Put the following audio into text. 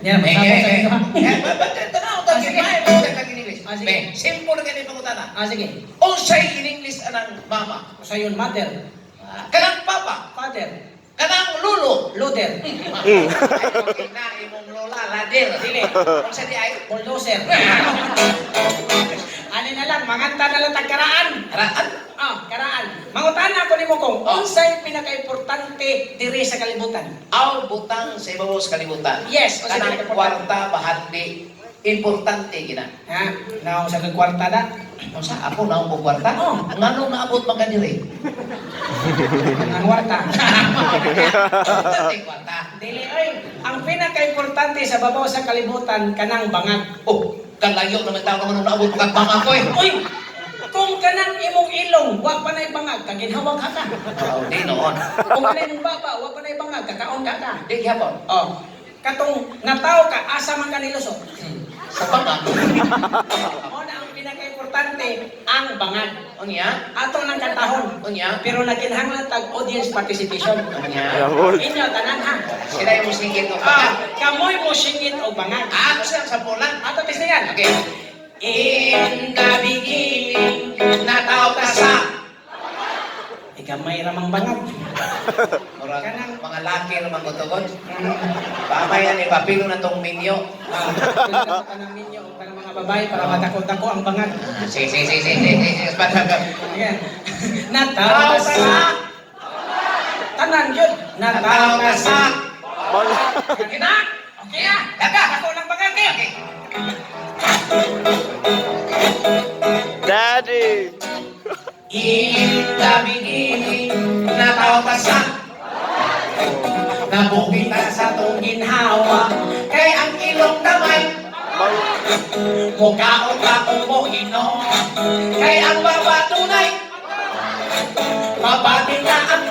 Yan, masabot sa ito. Sige. Simple na ganito ko tana. Sige. Unsay in English anang mama. Sa yun, mother, Kanang papa. father, Kanang lulo. loader, Okay na, imong lola, ladir. Dili. Unsa di ay? bulldozer. Ano na lang, manganta na lang tagkaraan. Karaan. Karaan. Mangutan ako nimo kung Oh. unsay pinaka-importante diri sa kalibutan. Aw butang sa ibabaw sa kalibutan. Yes, unsay Kanang pinaka-importante? kwarta bahadli. Importante gina. Ha? Naong sa kwarta da. Unsa ako na ang kwarta? Oh. Ngano naabot man kadiri? Ang kwarta. Importante kwarta. Dili ay, ang pinaka-importante sa babaw sa kalibutan kanang bangag. Oh, kalayo naman tao naman naabot pagkat mga ko eh. Uy, kung kanang imong ilong, wa pa na'y bangag, kaginhawag ka ka. Oh, di noon. Kung kanang imong baba, wa pa na'y bangag, kakaon ka ka. Di gyapon. Oh, katong nataw ka, asa man ka nilusot. Sa bangag. Mo na ang pinaka-importante, ang bangag. Unya? Ato nang katahon. Unya? Pero nakinhanglan tag audience participation. Unya? Inyo tanan ha. Sila yung musingit o bangag. Kamoy mo singit o bangag. Ako siya sa pulan. Ato testingan. Okay. In the beginning, nataw ka sa Gamay ramang bangag. Murag mga laki naman kutugon. Pamay yan, ipapilo na tong minyo. Pinagkata ng ninyo para mga babae para matakot-tako ang bangag. Sige. Ayan. Nataw ka sa tanan yun. Nataw ka sa okay na? Okay na? Daga! Ako lang bangag eh. Okay. Daddy! In the beginning, nataw ka sa nabukita sa tong ginhawa kay ang ilong damay mukaon ka kung mo kay ang baba tunay mabati na ang